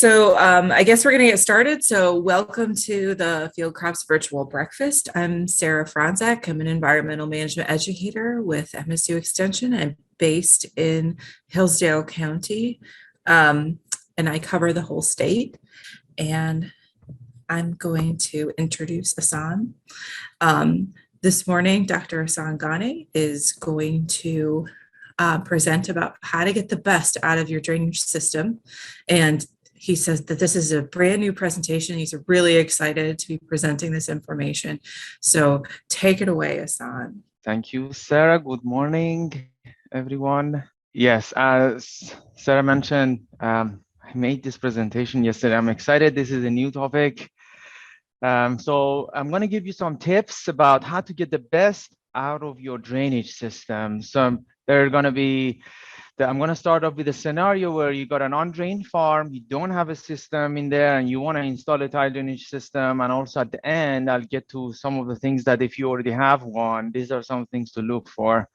I guess we're going to get started. So welcome to the Field Crops Virtual Breakfast. I'm Sarah Franzak. I'm an environmental management educator with MSU Extension. I'm based in Hillsdale County, and I cover the whole state. And I'm going to introduce Ehsan. This morning, Dr. Ehsan Ghane is going to present about how to get the best out of your drainage system. And he says that this is a brand new presentation. He's really excited to be presenting this information. So take it away, Ehsan. Thank you, Sarah. Good morning, everyone. Yes, as Sarah mentioned, I made this presentation yesterday. I'm excited. This is a new topic. So I'm going to give you some tips about how to get the best out of your drainage system. So they're going to be I'm going to start off with a scenario where you got an undrained farm, you don't have a system in there, and you want to install a tile drainage system. And also at the end, I'll get to some of the things that if you already have one, these are some things to look for.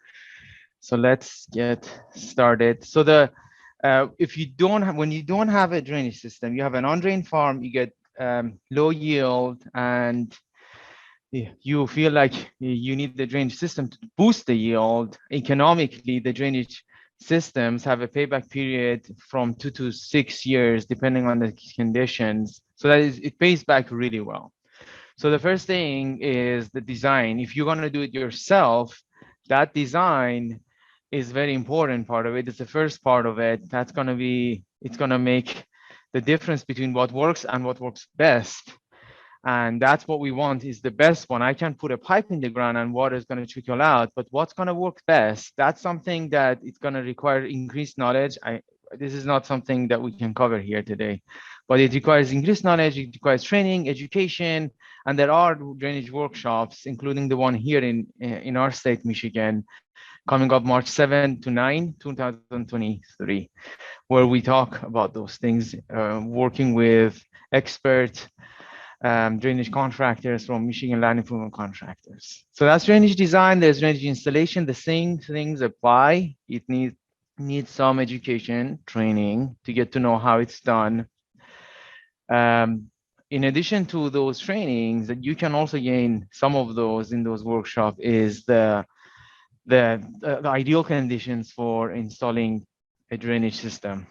So let's get started. So when you don't have a drainage system, you have an undrained farm, you get low yield, and you feel like you need the drainage system to boost the yield. Economically, the drainage systems have a payback period from 2 to 6 years, depending on the conditions. So it pays back really well. So the first thing is the design. If you're going to do it yourself, that design is very important part of it. It's the first part of it. It's going to make the difference between what works and what works best. And that's what we want, is the best one. I can put a pipe in the ground and water is going to trickle out, but what's going to work best? That's something that it's going to require increased knowledge. This is not something that we can cover here today, but it requires increased knowledge. It requires training, education, and there are drainage workshops, including the one here in our state, Michigan, coming up March 7 to 9, 2023, where we talk about those things, working with experts, drainage contractors from Michigan Land Improvement Contractors. So that's drainage design. There's drainage installation. The same things apply. It needs some education, training to get to know how it's done. In addition to those trainings, that you can also gain some of those in those workshops, is the ideal conditions for installing a drainage system.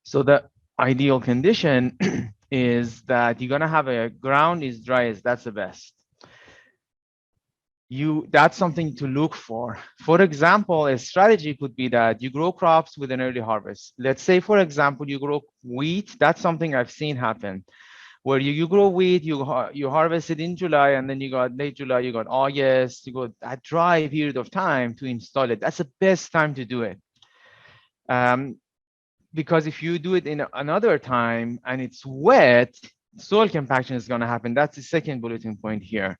So the ideal condition is that you're going to have a ground is dry as that's the best. That's something to look for. For example, a strategy could be that you grow crops with an early harvest. Let's say, for example, you grow wheat. That's something I've seen happen, where you grow wheat, you harvest it in July, and then you got late July, you got August, you got a dry period of time to install it. That's the best time to do it. Because if you do it in another time and it's wet, soil compaction is going to happen. That's the second bulletin point here.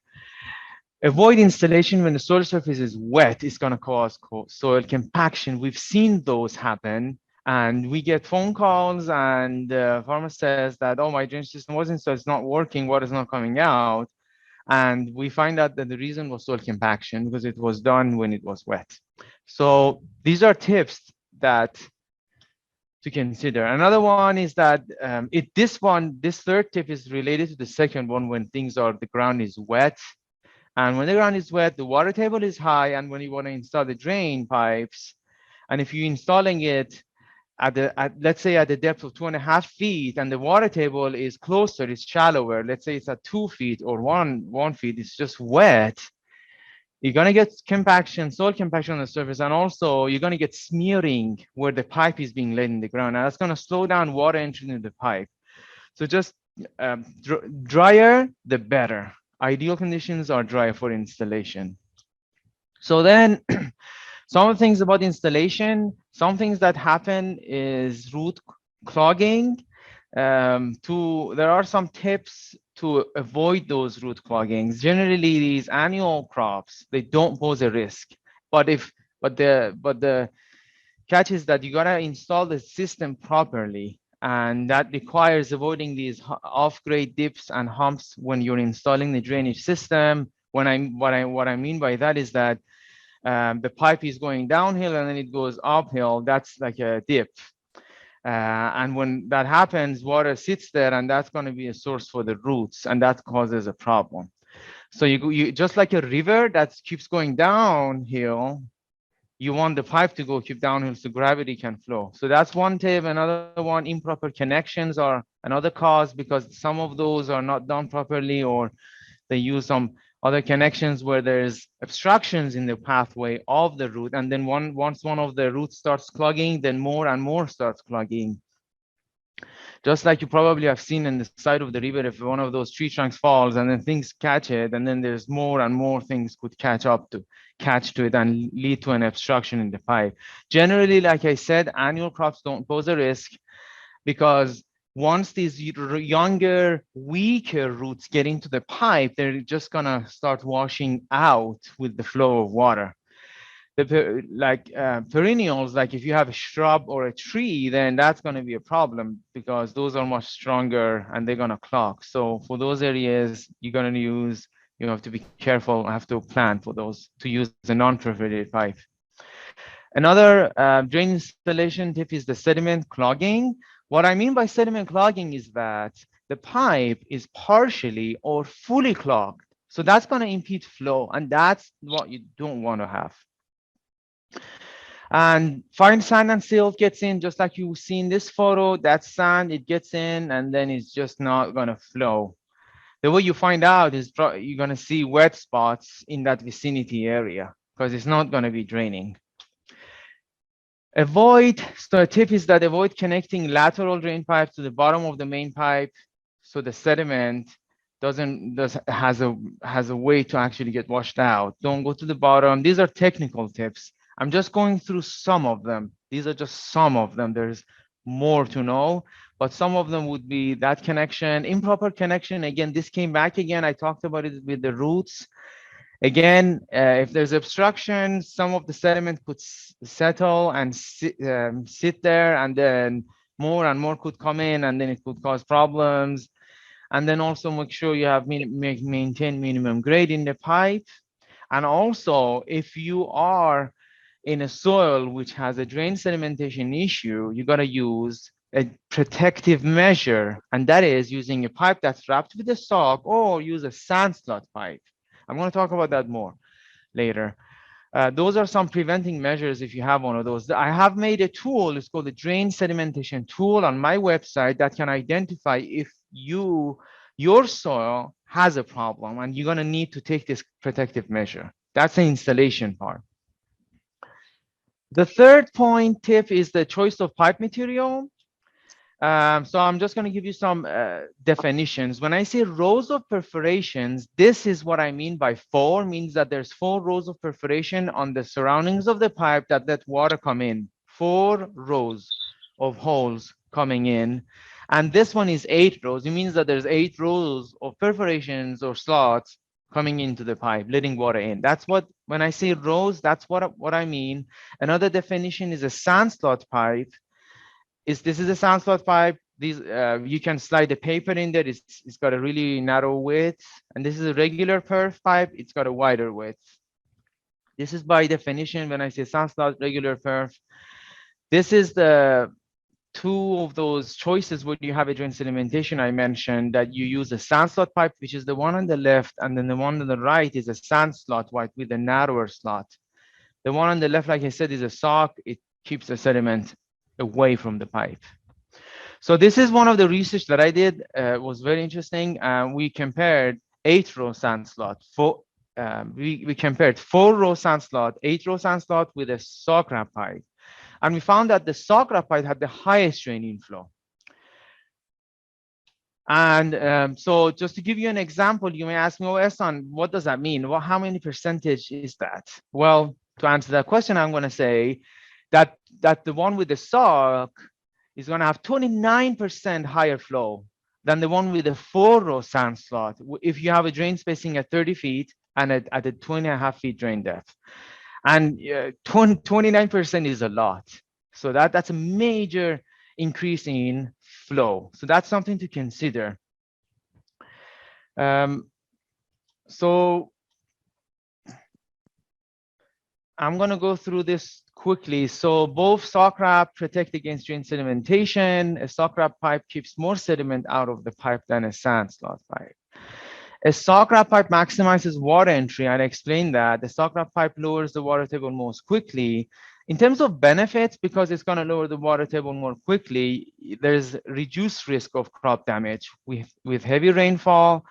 Avoid installation when the soil surface is wet. It's going to cause soil compaction. We've seen those happen, and we get phone calls, and the farmer says that, oh, my drainage system wasn't, so it's not working, water's not coming out. And we find out that the reason was soil compaction because it was done when it was wet. So these are tips that to consider. Another one is that this third tip is related to the second one, when the ground is wet. And when the ground is wet, the water table is high. And when you want to install the drain pipes, and if you're installing it let's say at the depth of 2.5 feet, and the water table is closer, it's shallower, let's say it's at 2 feet or 1 feet, it's just wet, you're going to get compaction, soil compaction on the surface, and also you're going to get smearing where the pipe is being laid in the ground. And that's going to slow down water entry into the pipe. So just drier, the better. Ideal conditions are dry for installation. So then some of the things about installation, some things that happen is root clogging. There are some tips to avoid those root cloggings. Generally, these annual crops, they don't pose a risk. But the catch is that you gotta install the system properly, and that requires avoiding these off-grade dips and humps when you're installing the drainage system. What I mean by that is that the pipe is going downhill and then it goes uphill. That's like a dip. And when that happens, water sits there, and that's going to be a source for the roots, and that causes a problem. So you just like a river that keeps going downhill, you want the pipe to go keep downhill so gravity can flow. So that's one tip. Another one, improper connections are another cause, because some of those are not done properly, or they use some other connections where there's obstructions in the pathway of the root. And then once one of the roots starts clogging, then more and more starts clogging. Just like you probably have seen in the side of the river, if one of those tree trunks falls and then things catch it, and then there's more and more things could catch to it and lead to an obstruction in the pipe. Generally, like I said, annual crops don't pose a risk, because once these younger, weaker roots get into the pipe, they're just gonna start washing out with the flow of water. Perennials, like if you have a shrub or a tree, then that's going to be a problem, because those are much stronger and they're going to clog. So for those areas, you're going to use, you have to be careful, have to plan for those to use a non-perforated pipe. Another drain installation tip is the sediment clogging. What I mean by sediment clogging is that the pipe is partially or fully clogged. So that's going to impede flow, and that's what you don't want to have. And fine sand and silt gets in, just like you see in this photo. That sand, it gets in and then it's just not going to flow. The way you find out is you're going to see wet spots in that vicinity area, because it's not going to be draining. So a tip is that avoid connecting lateral drain pipe to the bottom of the main pipe, so the sediment has a way to actually get washed out. Don't go to the bottom. These are technical tips. I'm just going through some of them. These are just some of them. There's more to know, but some of them would be that connection, improper connection. Again, this came back again. I talked about it with the roots. Again, if there's obstruction, some of the sediment could settle and sit there, and then more and more could come in, and then it could cause problems. And then also make sure you have maintain minimum grade in the pipe. And also, if you are in a soil which has a drain sedimentation issue, you got to use a protective measure, and that is using a pipe that's wrapped with a sock, or use a sand slot pipe. I'm going to talk about that more later. Those are some preventing measures if you have one of those. I have made a tool, it's called the Drain Sedimentation tool, on my website that can identify if your soil has a problem and you're going to need to take this protective measure. That's the installation part. The third point tip is the choice of pipe material. So I'm just going to give you some definitions. When I say rows of perforations, this is what I mean by four. Means that there's 4 rows of perforation on the surroundings of the pipe that let water come in. 4 rows of holes coming in. And this one is 8 rows. It means that there's 8 rows of perforations or slots coming into the pipe, letting water in. That's what, when I say rows, that's what I mean. Another definition is a sand slot pipe. This is a sand slot pipe. These you can slide the paper in there. It's got a really narrow width, and this is a regular perf pipe. It's got a wider width. This is by definition. When I say sand slot, regular perf, this is the 2 of those choices where you have a drain sedimentation. I mentioned that you use a sand slot pipe, which is the one on the left, and then the one on the right is a sand slot pipe with a narrower slot. The one on the left, like I said, is a sock. It keeps the sediment away from the pipe. So this is one of the research that I did. Was very interesting. We compared 8-row sand slot. We compared 4-row sand slot, 8-row sand slot with a sock wrap pipe. And we found that the sock wrap pipe had the highest drain inflow. And so just to give you an example, you may ask me, oh, Ehsan, what does that mean? Well, how many percentage is that? Well, to answer that question, I'm going to say that the one with the sock is going to have 29% higher flow than the one with the 4-row sand slot if you have a drain spacing at 30 feet and at a 2.5 feet drain depth. And 29% is a lot. So that's a major increase in flow. So that's something to consider. So I'm going to go through this quickly. So both sock wrap protect against drain sedimentation. A sock wrap pipe keeps more sediment out of the pipe than a sand slot pipe. A sock wrap pipe maximizes water entry. I explained that. The sock wrap pipe lowers the water table most quickly. In terms of benefits, because it's going to lower the water table more quickly, there's reduced risk of crop damage. With heavy rainfall,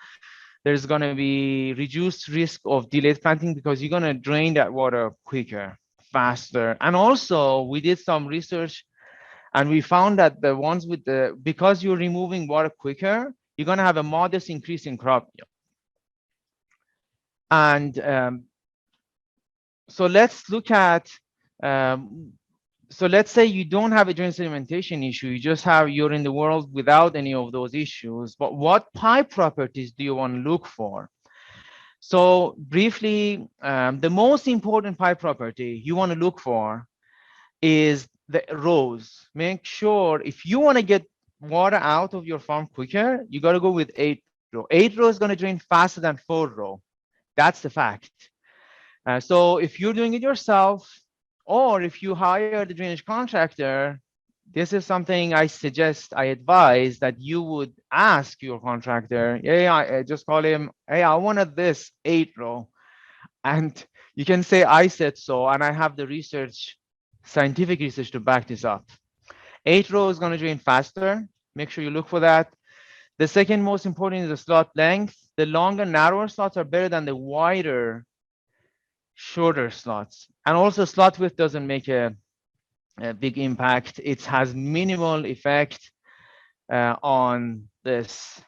there's going to be reduced risk of delayed planting because you're going to drain that water quicker, faster. And also, we did some research and we found that the ones with because you're removing water quicker, you're going to have a modest increase in crop yield. And so let's look at, so let's say you don't have a drain sedimentation issue, you're in the world without any of those issues, but what pipe properties do you want to look for? So briefly, the most important pipe property you want to look for is the rows. Make sure if you want to get water out of your farm quicker, you got to go with 8 row. 8 row is going to drain faster than 4 row. That's the fact. So if you're doing it yourself, or if you hire the drainage contractor, this is something I advise that you would ask your contractor. Yeah, I just call him, hey, I wanted this 8 row. And you can say, I said so, and I have the research, scientific research to back this up. 8 row is going to drain faster. Make sure you look for that. The second most important is the slot length. The longer, narrower slots are better than the wider, shorter slots. And also slot width doesn't make a big impact. It has minimal effect on this.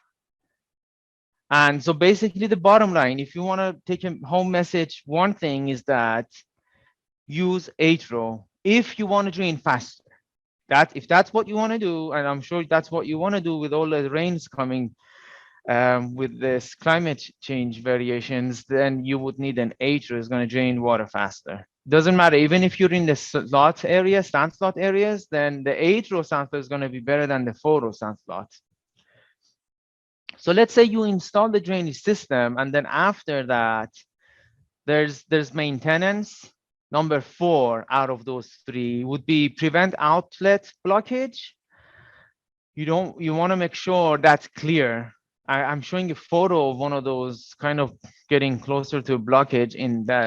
And so basically the bottom line, if you want to take a home message, one thing is that use 8 row if you want to drain faster. If that's what you want to do, and I'm sure that's what you want to do with all the rains coming with this climate change variations, then you would need an 8 row is going to drain water faster. Doesn't matter, even if you're in the slot area, sand slot areas, then the 8 row sand slot is going to be better than the 4 row sand slot. So let's say you install the drainage system, and then after that, there's maintenance. Number 4 out of those 3 would be prevent outlet blockage. You want to make sure that's clear. I'm showing a photo of one of those kind of getting closer to blockage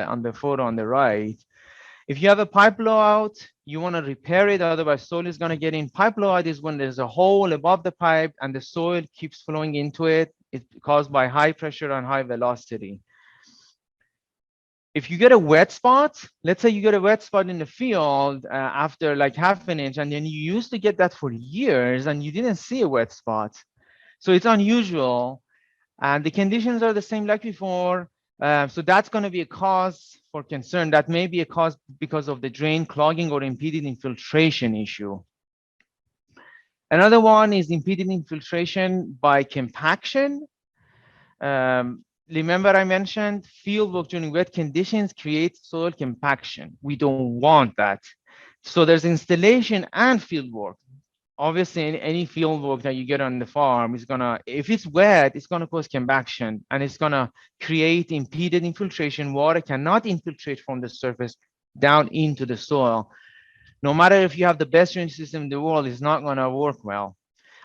on the photo on the right. If you have a pipe blowout, you want to repair it, otherwise soil is going to get in. Pipe blowout is when there's a hole above the pipe and the soil keeps flowing into it. It's caused by high pressure and high velocity. If you get a wet spot, let's say you get a wet spot in the field after like half an inch, and then you used to get that for years and you didn't see a wet spot. So it's unusual, and the conditions are the same like before. So that's going to be a cause for concern. That may be a cause because of the drain clogging or impeded infiltration issue. Another one is impeded infiltration by compaction. Remember I mentioned field work during wet conditions creates soil compaction. We don't want that. So there's installation and field work. Obviously, any field work that you get on the farm is gonna, if it's wet, it's gonna cause compaction and it's gonna create impeded infiltration. Water cannot infiltrate from the surface down into the soil. No matter if you have the best drainage system in the world, it's not gonna work well.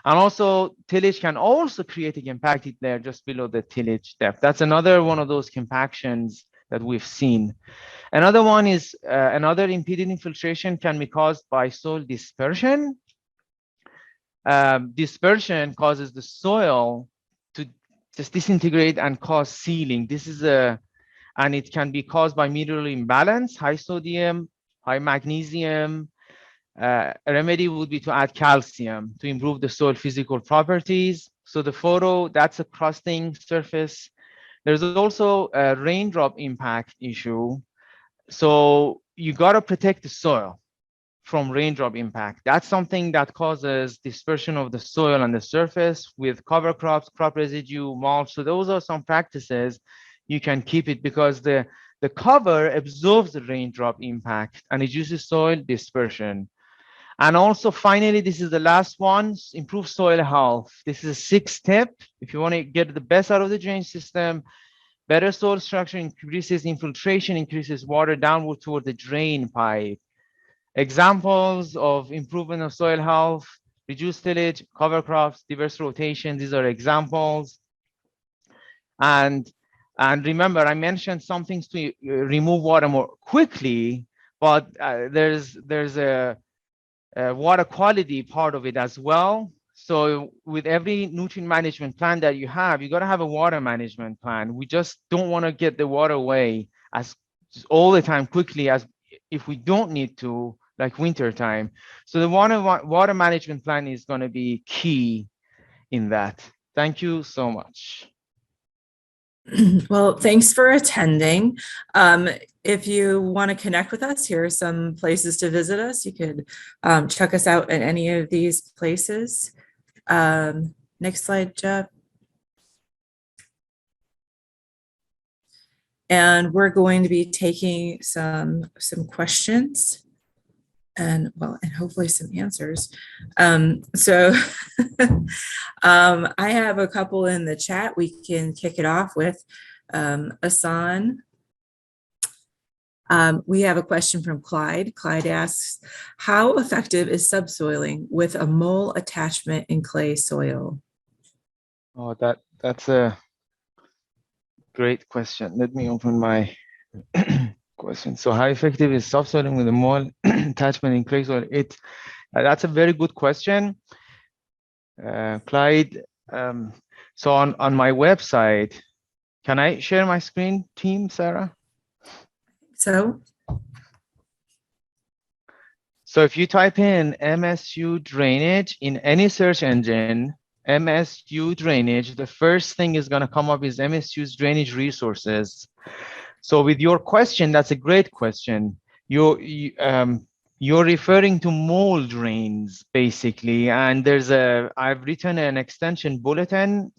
And also, tillage can also create a compacted layer just below the tillage depth. That's another one of those compactions that we've seen. Another one is another impeded infiltration can be caused by soil dispersion. Dispersion causes the soil to just disintegrate and cause sealing. And it can be caused by mineral imbalance, high sodium, high magnesium. A remedy would be to add calcium to improve the soil physical properties. So the photo, that's a crusting surface. There's also a raindrop impact issue. So you got to protect the soil from raindrop impact. That's something that causes dispersion of the soil on the surface with cover crops, crop residue, mulch. So those are some practices you can keep it because the cover absorbs the raindrop impact and reduces soil dispersion. And also, finally, this is the last one, improve soil health. This is a 6th step. If you want to get the best out of the drainage system, better soil structure increases infiltration, increases water downward toward the drain pipe. Examples of improvement of soil health: reduced tillage, cover crops, diverse rotation. These are examples. And remember, I mentioned some things to remove water more quickly, but there's a water quality part of it as well. So with every nutrient management plan that you got to have a water management plan. We just don't want to get the water away as all the time quickly as if we don't need to, like winter time. So the water management plan is going to be key in that. Thank you so much. Well, thanks for attending. If you want to connect with us, here are some places to visit us. You could check us out at any of these places. Next slide, Jeff. And we're going to be taking some questions and hopefully some answers. So I have a couple in the chat. We can kick it off with Ehsan. We have a question from Clyde. Clyde asks, how effective is subsoiling with a mole attachment in clay soil? Oh, that's a great question. Let me open my question. So how effective is subsoiling with a mole attachment in clay soil? That's a very good question, Clyde. So on my website, can I share my screen, team, Sarah? So if you type in MSU drainage in any search engine, MSU drainage, the first thing is going to come up is MSU's drainage resources. So with your question, that's a great question. You're referring to mole drains basically, and I've written an extension bulletin.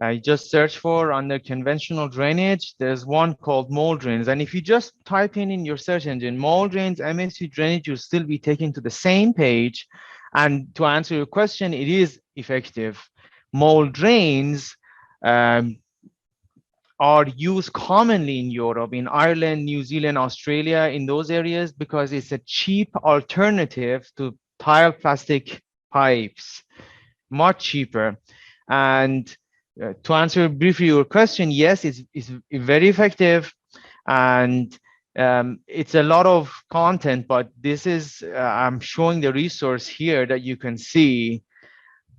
I just search for under conventional drainage. There's one called mole drains, and if you just type in your search engine mole drains MSU drainage, you'll still be taken to the same page. And to answer your question, it is effective. Mole drains are used commonly in Europe, in Ireland, New Zealand, Australia, in those areas, because it's a cheap alternative to tile plastic pipes, much cheaper. And to answer briefly your question, yes, it's very effective, and it's a lot of content, but this is, I'm showing the resource here that you can see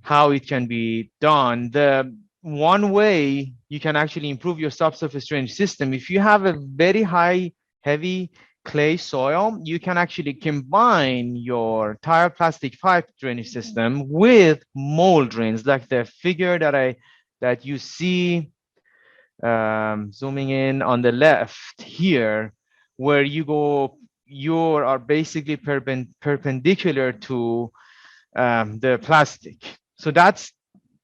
how it can be done. The one way you can actually improve your subsurface drainage system, if you have a very high, heavy clay soil, you can actually combine your tile plastic pipe drainage system with mole drains, like the figure that you see zooming in on the left here, where you are basically perpendicular to the plastic. So that's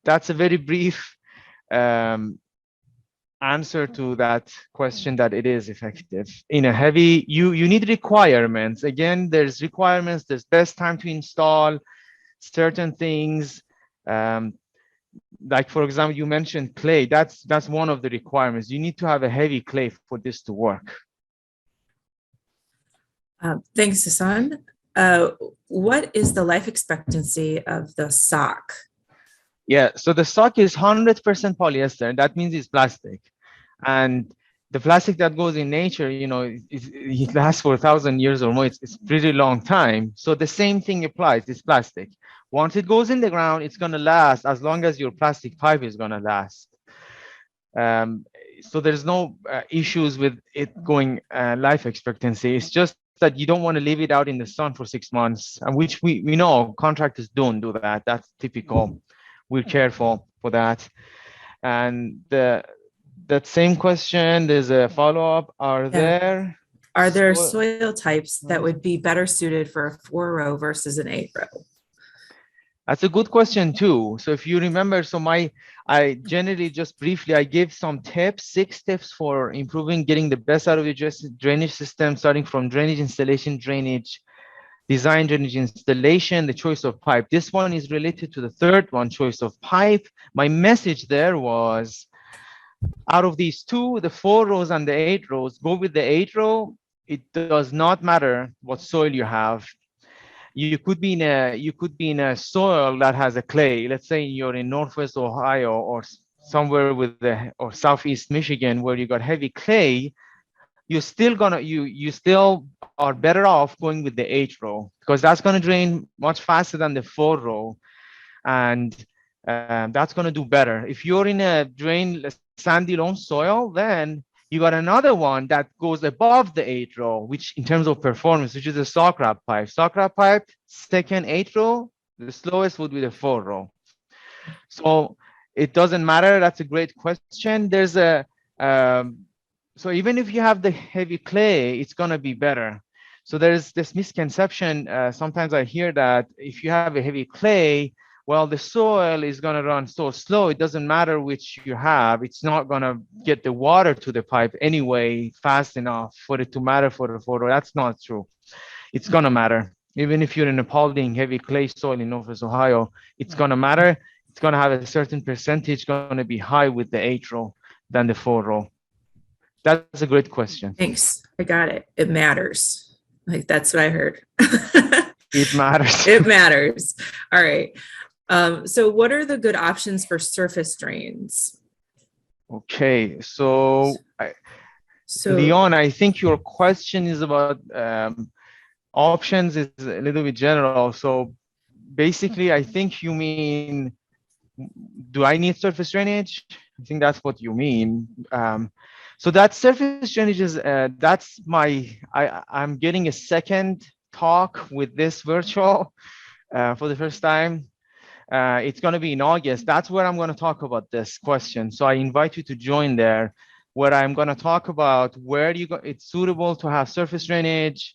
a very brief answer to that question, that it is effective in a heavy. You need requirements. Again, there's requirements. There's best time to install certain things. Like for example, you mentioned clay. That's one of the requirements. You need to have a heavy clay for this to work. Thanks, Ehsan. What is the life expectancy of the sock? Yeah, so the sock is 100% polyester. That means it's plastic, and the plastic that goes in nature, it lasts for 1,000 years or more. It's pretty long time. So the same thing applies. It's plastic. Once it goes in the ground, it's going to last as long as your plastic pipe is going to last. So there's no issues with it going life expectancy. It's just that you don't want to leave it out in the sun for 6 months, and which we know contractors don't do that. That's typical. We're careful for that. And that same question, there's a follow-up. Are there soil types that would be better suited for a 4-row versus an 8-row? That's a good question too. So if you remember, I generally just briefly, I give some tips, 6 tips for improving, getting the best out of your drainage system, starting from drainage installation, drainage design, drainage installation, the choice of pipe. This one is related to the third one, choice of pipe. My message there was, out of these two, the 4 rows and the 8 rows, go with the 8 row. it does not matter what soil you have. You could be in a soil that has a clay. Let's say you're in Northwest Ohio or somewhere with or Southeast Michigan where you got heavy clay. You still are better off going with the 8-row because that's going to drain much faster than the 4-row, and that's going to do better. If you're in a sandy loam soil, then you got another one that goes above the 8-row, which in terms of performance, which is a sock wrap pipe. Sock wrap pipe, second 8-row, the slowest would be the 4-row. So it doesn't matter. That's a great question. There's a so even if you have the heavy clay, it's going to be better. So there's this misconception. Sometimes I hear that if you have a heavy clay, well, the soil is going to run so slow. It doesn't matter which you have. It's not going to get the water to the pipe anyway fast enough for it to matter for the photo. That's not true. It's going to matter. Even if you're in a Paulding heavy clay soil in Northwest Ohio, it's going to matter. It's going to have a certain percentage going to be high with the 8-row than the 4-row. That's a great question. Thanks. I got it. It matters. Like, that's what I heard. It matters. It matters. All right. So what are the good options for surface drains? Okay. So Leon, I think your question is about options is a little bit general. So basically, I think you mean, do I need surface drainage? I think that's what you mean. So that surface drainage is, that's I'm getting a second talk with this virtual for the first time. It's going to be in August. That's where I'm going to talk about this question. So I invite you to join there, where I'm going to talk about where it's suitable to have surface drainage,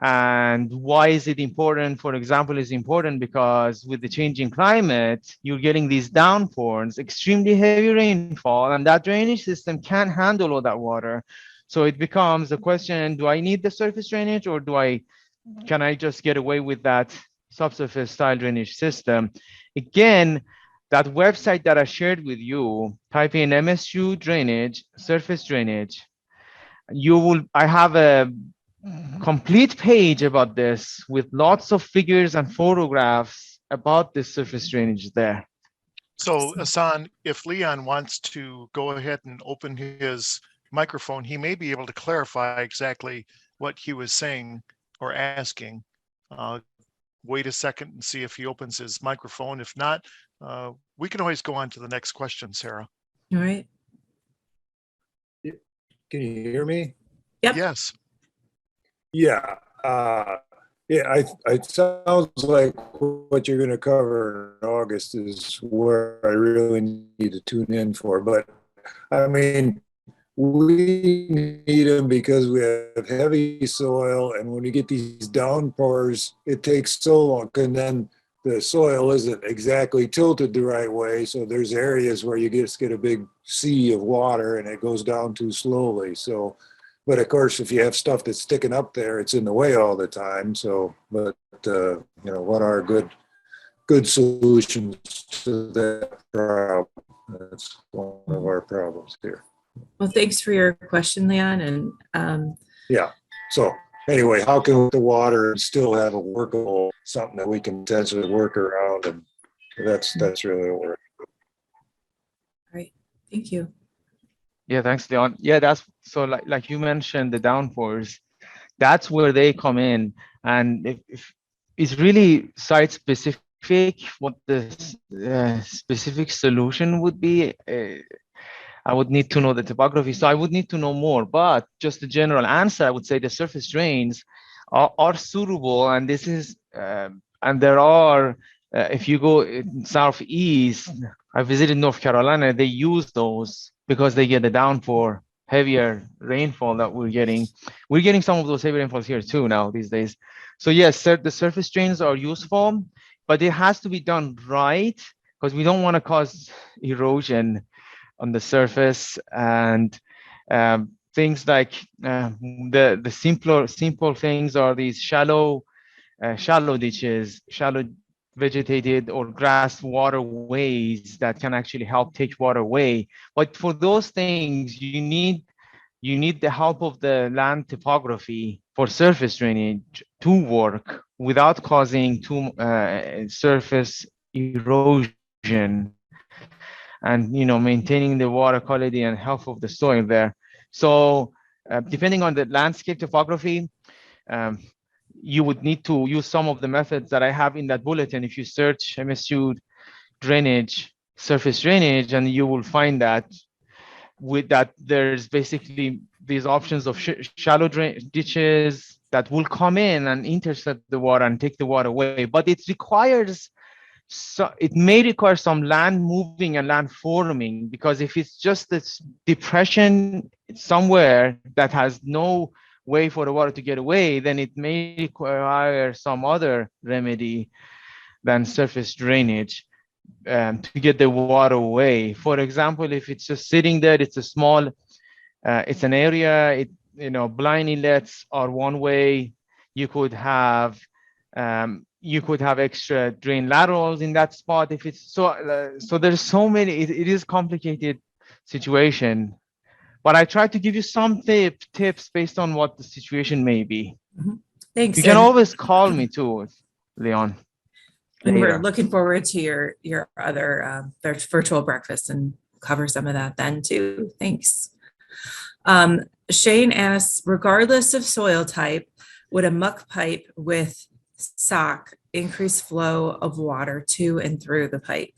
and why is it important. For example, it's important because with the changing climate, you're getting these downpours, extremely heavy rainfall, and that drainage system can't handle all that water. So it becomes a question, do I need the surface drainage, or can I just get away with that subsurface style drainage system? Again, that website that I shared with you, type in MSU drainage, surface drainage. I have a complete page about this with lots of figures and photographs about this surface drainage there. So Ehsan, if Leon wants to go ahead and open his microphone, he may be able to clarify exactly what he was saying or asking. Wait a second and see if he opens his microphone. If not, we can always go on to the next question, Sarah. All right. Can you hear me? Yep. Yes. Yeah. It sounds like what you're going to cover in August is where I really need to tune in for. But I mean, we need them because we have heavy soil, and when you get these downpours, it takes so long, and then the soil isn't exactly tilted the right way. So there's areas where you just get a big sea of water and it goes down too slowly. So, but of course, if you have stuff that's sticking up there, it's in the way all the time. So, but you know, what are good solutions to that problem? That's one of our problems here. Well, thanks for your question, Leon. And yeah. So anyway, how can the water still have a workable, something that we can potentially work around? And that's really what we're. All right. Thank you. Yeah, thanks, Leon. Yeah, that's so like you mentioned, the downpours, that's where they come in. And if it's really site specific, what the specific solution would be, I would need to know the topography. So I would need to know more, but just the general answer, I would say the surface drains are suitable. And this is, and there are, if you go southeast, I visited North Carolina, they use those because they get the downpour, heavier rainfall that we're getting. We're getting some of those heavy rainfalls here too now these days. So yes, the surface drains are useful, but it has to be done right because we don't want to cause erosion on the surface. And things like the simple things are these shallow ditches, shallow vegetated or grass waterways that can actually help take water away. But for those things, you need you need the help of the land topography for surface drainage to work without causing surface erosion and maintaining the water quality and health of the soil there. So depending on the landscape topography, you would need to use some of the methods that I have in that bulletin. If you search MSU drainage, surface drainage, and you will find that with that there's basically these options of shallow drain ditches that will come in and intercept the water and take the water away. But it requires, so it may require some land moving and land forming, because if it's just this depression somewhere that has no way for the water to get away, then it may require some other remedy than surface drainage to get the water away. For example, if it's just sitting there, it's a small, it's an area, blind inlets are one way. You could have extra drain laterals in that spot. If it's so there's so many, it is complicated situation, but I try to give you some tips based on what the situation may be. Thanks. You can always call me too, Leon. And we're looking forward to your other virtual breakfast and cover some of that then too. Thanks. Shane asks, regardless of soil type, would a muck pipe with sock increase flow of water to and through the pipe?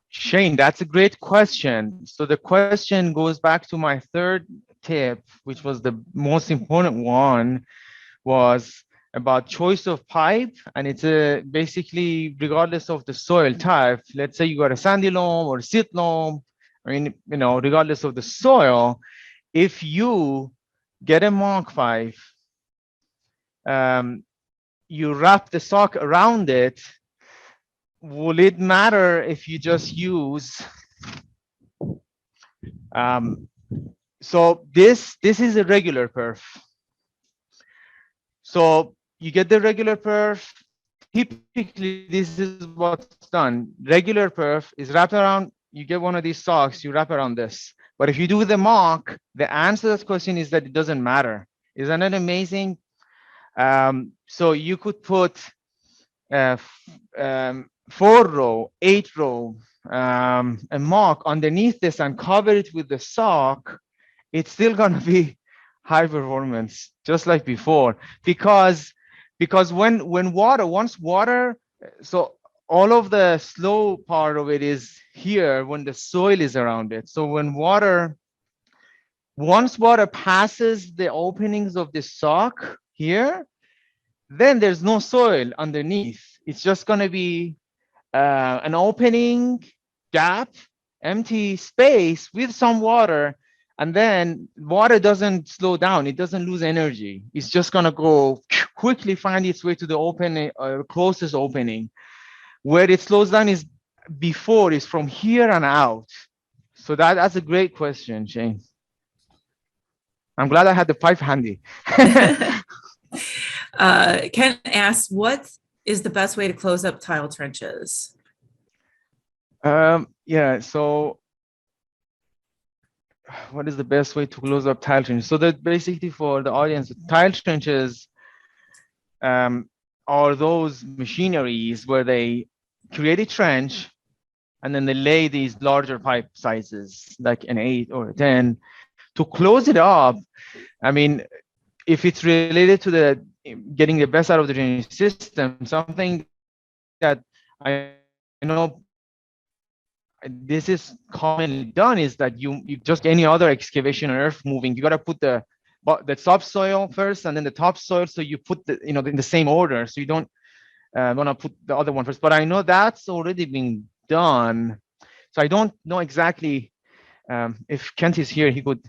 Shane, that's a great question. So the question goes back to my third tip, which was the most important one, was about choice of pipe. And it's basically regardless of the soil type. Let's say you got a sandy loam or silt loam, regardless of the soil, if you get a muck pipe, you wrap the sock around it, will it matter if you just use so this is a regular perf. So you get the regular perf. Typically this is what's done. Regular perf is wrapped around, you get one of these socks, you wrap around this. But if you do the mock, the answer to this question is that it doesn't matter. Isn't it amazing? So you could put 4-row, 8-row, a mock underneath this and cover it with the sock. It's still gonna be high performance, just like before, because once water, so all of the slow part of it is here when the soil is around it. So once water passes the openings of the sock here, then there's no soil underneath. It's just going to be an opening, gap, empty space with some water. And then water doesn't slow down. It doesn't lose energy. It's just going to go quickly find its way to the opening, closest opening. Where it slows down is before, is from here and out. So that's a great question, Shane. I'm glad I had the pipe handy. Ken asks, what is the best way to close up tile trenches? Yeah, so what is the best way to close up tile trenches? So that basically for the audience, tile trenches are those machineries where they create a trench and then they lay these larger pipe sizes, like an 8 or a 10. To close it up, I mean, if it's related to the getting the best out of the drainage system, something that I know this is commonly done is that you just any other excavation or earth moving, you got to put the subsoil first and then the topsoil. So you put the in the same order. So you don't want to put the other one first. But I know that's already been done. So I don't know exactly if Kent is here, he could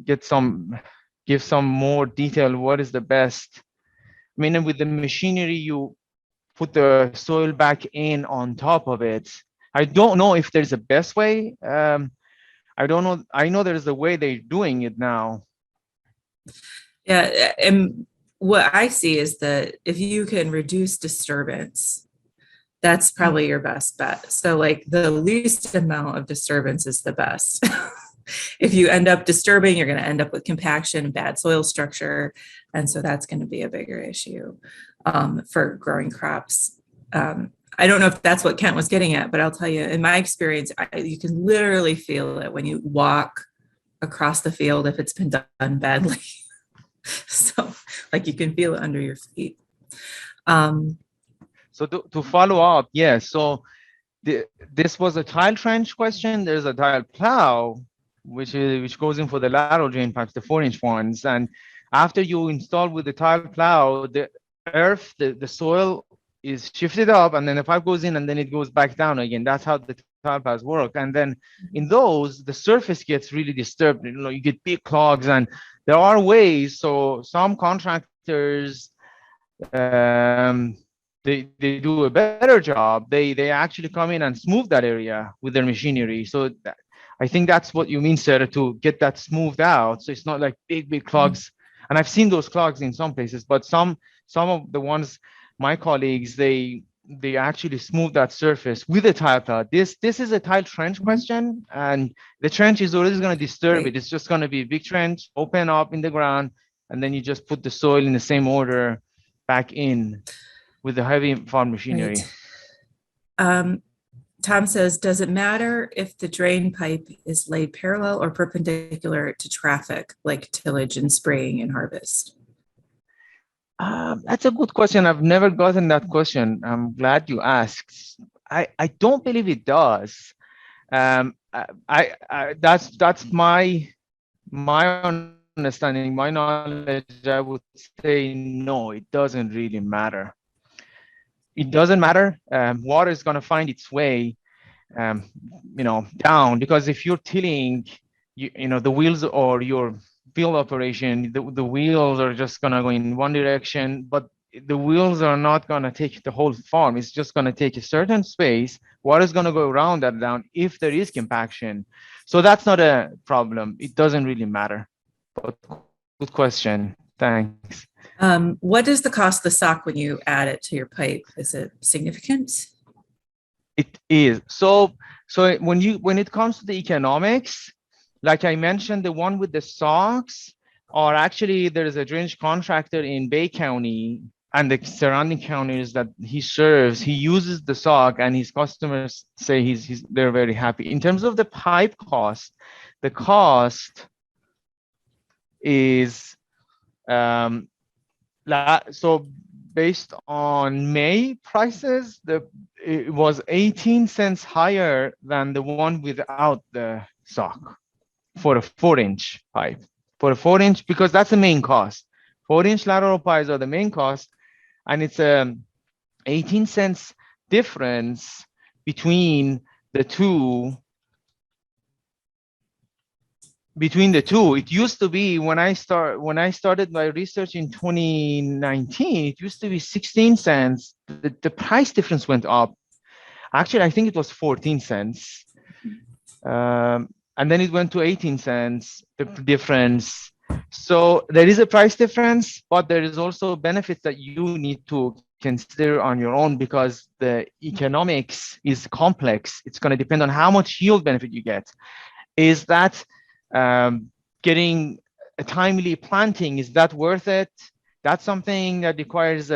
give some more detail. What is the best? I mean, with the machinery, you put the soil back in on top of it. I don't know if there's a best way. I don't know. I know there's a way they're doing it now. Yeah, and what I see is that if you can reduce disturbance that's probably your best bet. So like the least amount of disturbance is the best. If you end up disturbing, you're going to end up with compaction, bad soil structure. And so that's going to be a bigger issue for growing crops. I don't know if that's what Kent was getting at, but I'll tell you, in my experience, you can literally feel it when you walk across the field if it's been done badly. So like you can feel it under your feet. So to follow up, yes. So this was a tile trench question. There's a tile plow, which goes in for the lateral drain pipes, the 4-inch ones. And after you install with the tile plow, the earth, the soil is shifted up, and then the pipe goes in, and then it goes back down again. That's how the tile plows work. And then in those, the surface gets really disturbed. You know, you get big clogs, and there are ways. So some contractors, they do a better job. They actually come in and smooth that area with their machinery. So I think that's what you mean, Sarah, to get that smoothed out. So it's not like big clogs. And I've seen those clogs in some places, but some of the ones, my colleagues, they actually smooth that surface with a tile plow. This is a tile trench question, and the trench is always going to disturb it. It's just going to be a big trench, open up in the ground, and then you just put the soil in the same order back in with the heavy farm machinery. Right. Tom says, does it matter if the drain pipe is laid parallel or perpendicular to traffic, like tillage and spraying and harvest? That's a good question. I've never gotten that question. I'm glad you asked. I don't believe it does. That's my understanding, my knowledge. I would say no, it doesn't really matter. It doesn't matter. Water is going to find its way, down, because if you're tilling, the wheels or your field operation, the wheels are just going to go in one direction, but the wheels are not going to take the whole farm. It's just going to take a certain space. Water is going to go around that down if there is compaction. So that's not a problem. It doesn't really matter. But good question. Thanks. What does the cost of the sock when you add it to your pipe? Is it significant? It is. So when it comes to the economics, like I mentioned, the one with the socks, or actually there is a drainage contractor in Bay County and the surrounding counties that he serves. He uses the sock, and his customers say they're very happy. In terms of the pipe cost, the cost is so based on May prices, it was 18 cents higher than the one without the sock for a 4-inch pipe. For a 4-inch, because that's the main cost. 4-inch lateral pipes are the main cost, and it's 18 cents difference between the two. It used to be, when I started my research in 2019, it used to be 16 cents. The price difference went up. Actually, I think it was 14 cents. And then it went to 18 cents, the difference. So there is a price difference, but there is also benefits that you need to consider on your own, because the economics is complex. It's going to depend on how much yield benefit you get. Is that getting a timely planting, is that worth it? That's something that requires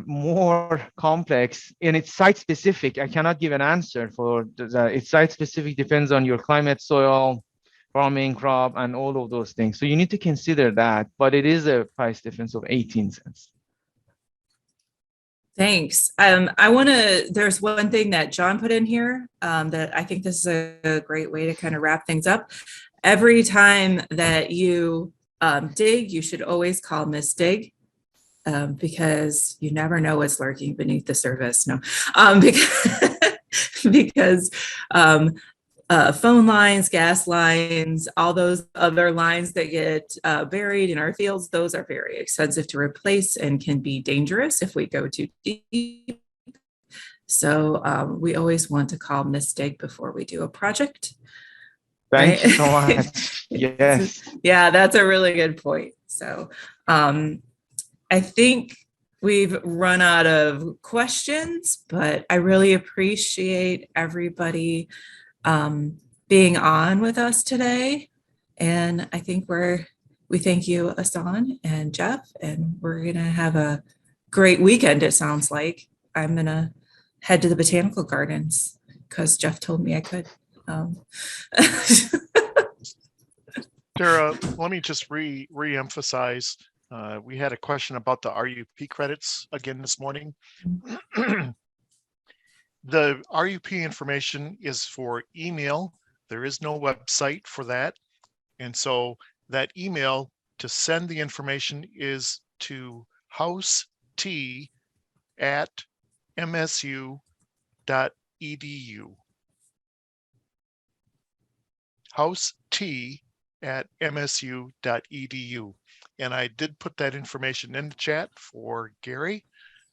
more complex, and it's site specific. I cannot give an answer for it's site specific, depends on your climate, soil, farming, crop, and all of those things. So you need to consider that, but it is a price difference of 18 cents. Thanks. There's one thing that John put in here that I think this is a great way to kind of wrap things up. Every time that you dig, you should always call Miss Dig, because you never know what's lurking beneath the surface. No, because phone lines, gas lines, all those other lines that get buried in our fields, those are very expensive to replace and can be dangerous if we go too deep. So we always want to call Miss Dig before we do a project. Thank you so much. Yes. Yeah, that's a really good point. So I think we've run out of questions, but I really appreciate everybody being on with us today. And I think we thank you, Ehsan and Jeff, and we're gonna have a great weekend, it sounds like. I'm gonna head to the botanical gardens because Jeff told me I could. Sarah, let me just re-emphasize. We had a question about the RUP credits again this morning. The RUP information is for email. There is no website for that. And so that email to send the information is to house@msu.edu. house@msu.edu. And I did put that information in the chat for Gary.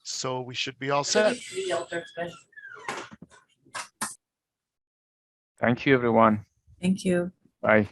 So we should be all set. Thank you, everyone. Thank you. Bye.